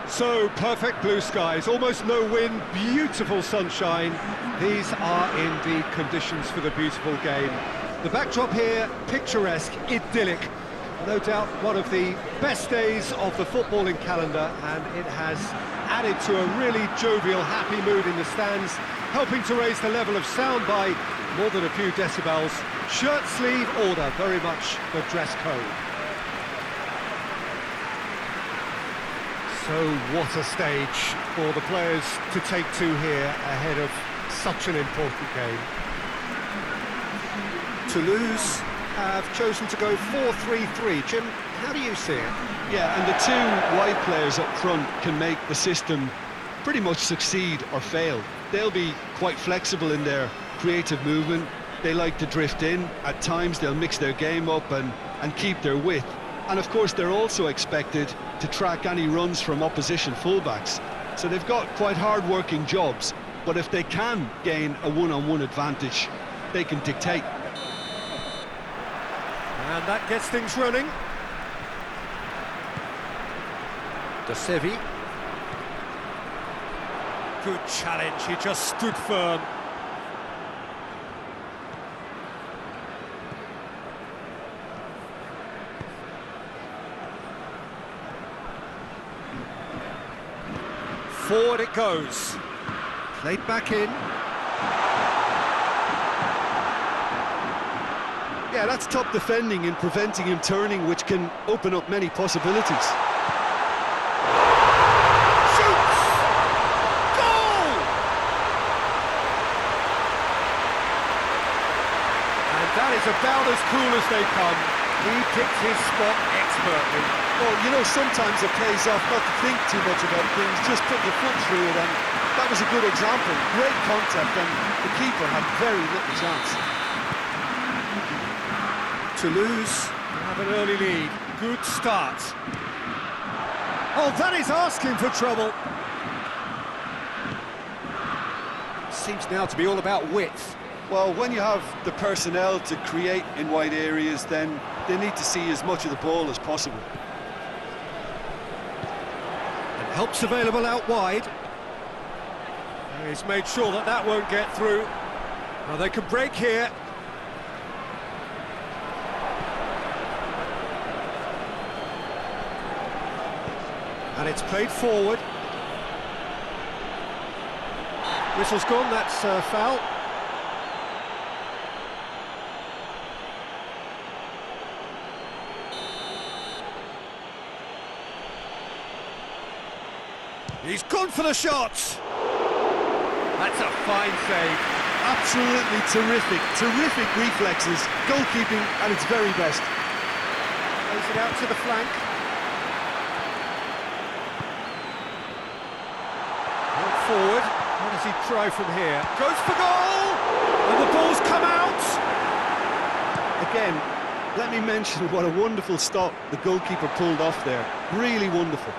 So, perfect blue skies, almost no wind, beautiful sunshine. These are indeed conditions for the beautiful game. The backdrop here, picturesque, idyllic. No doubt one of the best days of the footballing calendar, and it has added to a really jovial, happy mood in the stands, helping to raise the level of sound by more than a few decibels. Shirt sleeve order, very much the dress code. So what a stage for the players to take to here ahead of such an important game. Toulouse have chosen to go 4-3-3. Jim, how do you see it? Yeah, and the two wide players up front can make the system pretty much succeed or fail. They'll be quite flexible in their creative movement. They like to drift in. At times they'll mix their game up and keep their width. And of course they're also expected to track any runs from opposition fullbacks. So they've got quite hard-working jobs, but if they can gain a one-on-one advantage, they can dictate. And that gets things running. De Sevi. Good challenge, he just stood firm. Forward it goes. Played back in. Yeah, that's top defending and preventing him turning, which can open up many possibilities. Shoots! Goal! And that is about as cool as they come. He picked his spot expertly. Well, you know, sometimes it pays off not to think too much about things, just put your foot through it, and that was a good example. Great contact, and the keeper had very little chance. Toulouse have an early lead. Good start. Oh, that is asking for trouble. Seems now to be all about width. Well, when you have the personnel to create in wide areas, then they need to see as much of the ball as possible. And help's available out wide. He's made sure that that won't get through. Well, they could break here. And it's played forward. Whistle's gone, that's foul. He's gone for the shots. That's a fine save. Absolutely terrific, terrific reflexes, goalkeeping at its very best. Plays it out to the flank. Forward, what does he try from here? Goes for goal! And the ball's come out! Again, let me mention what a wonderful stop the goalkeeper pulled off there. Really wonderful.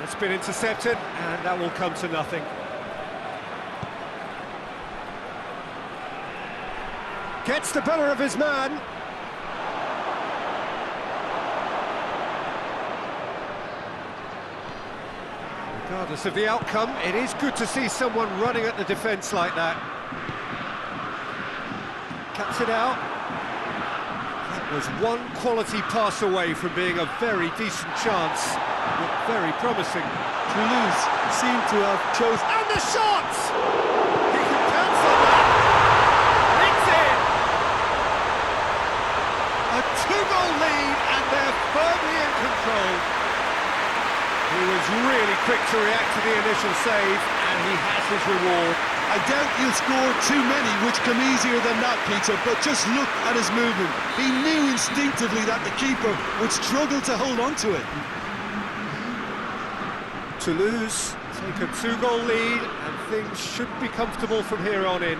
It's been intercepted, and that will come to nothing. Gets the better of his man. Regardless of the outcome, it is good to see someone running at the defence like that. Cuts it out. That was one quality pass away from being a very decent chance. Looked very promising. Toulouse seem to have chosen... And the shot! He can pounce on that. It's in! A two-goal lead, and they're firmly in control. He was really quick to react to the initial save, and he has his reward. I doubt he'll score too many, which come easier than that, Peter, but just look at his movement. He knew instinctively that the keeper would struggle to hold on to it. Toulouse take a two-goal lead, and things should be comfortable from here on in.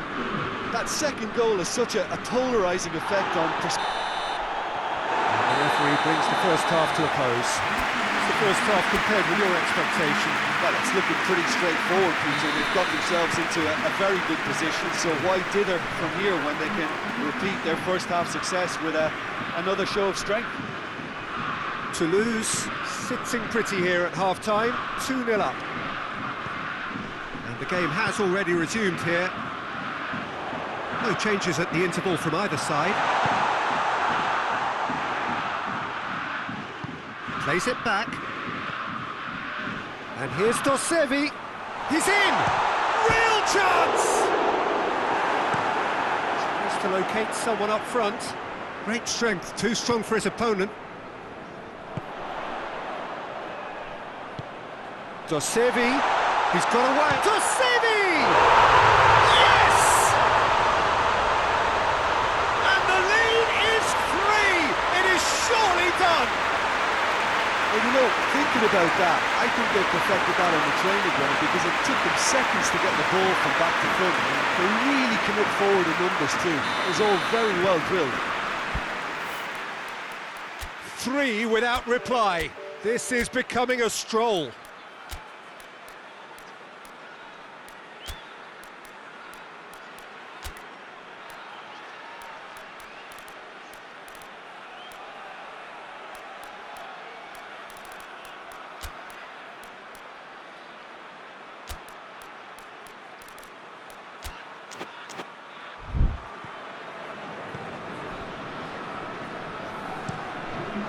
That second goal has such a polarising effect on... And the referee brings the first half to a close. The first half compared with your expectation? Well, it's looking pretty straightforward, Peter. They've got themselves into a very good position, so why dither from here when they can repeat their first half success with another show of strength? Toulouse sitting pretty here at half-time, 2-0 up. And the game has already resumed here. No changes at the interval from either side. Plays it back. And here's Dorsevi. He's in! Real chance! Tries to locate someone up front. Great strength, too strong for his opponent. Dorsevi, he's got away. Dorsevi! Yes! And the lead is 3! It is surely done! Well, you know, thinking about that, I think they perfected that on the training ground because it took them seconds to get the ball from back to front. They really commit forward in numbers too. It was all very well drilled. 3 without reply. This is becoming a stroll.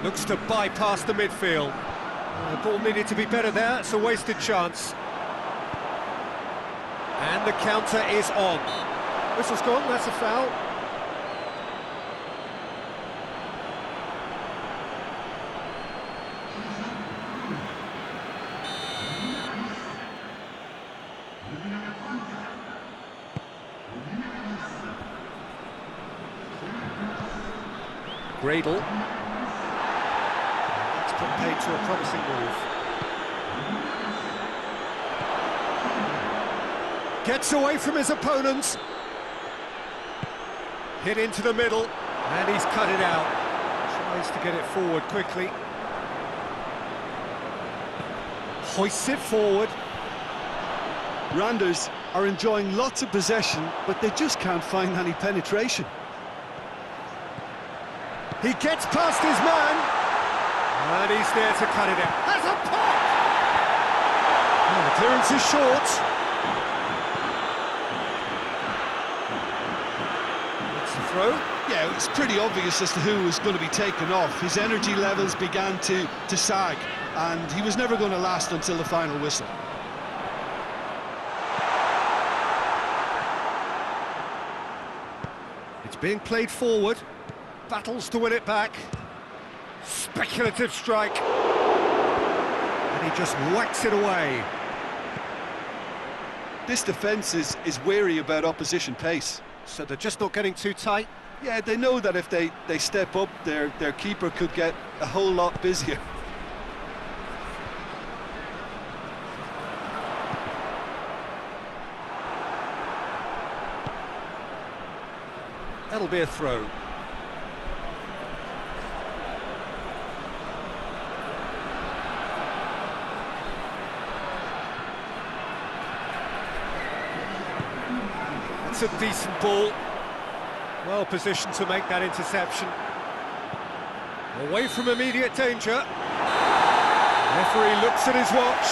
Looks to bypass the midfield. The ball needed to be better there, it's a wasted chance. And the counter is on. Whistle's gone, that's a foul. Gradle. Put paid to a promising move. Gets away from his opponents. Hit into the middle, and he's cut it out. Tries to get it forward quickly. Hoists it forward. Randers are enjoying lots of possession, but they just can't find any penetration. He gets past his man. And he's there to cut it out. Has a pop! Oh, the clearance is short. It's the throw. Yeah, it's pretty obvious as to who was going to be taken off. His energy levels began to sag, and he was never going to last until the final whistle. It's being played forward. Battles to win it back. Speculative strike, and he just whacks it away. This defence is wary about opposition pace. So they're just not getting too tight. Yeah, they know that if they step up, their keeper could get a whole lot busier. That'll be a throw. It's a decent ball, well positioned to make that interception. Away from immediate danger. Referee looks at his watch.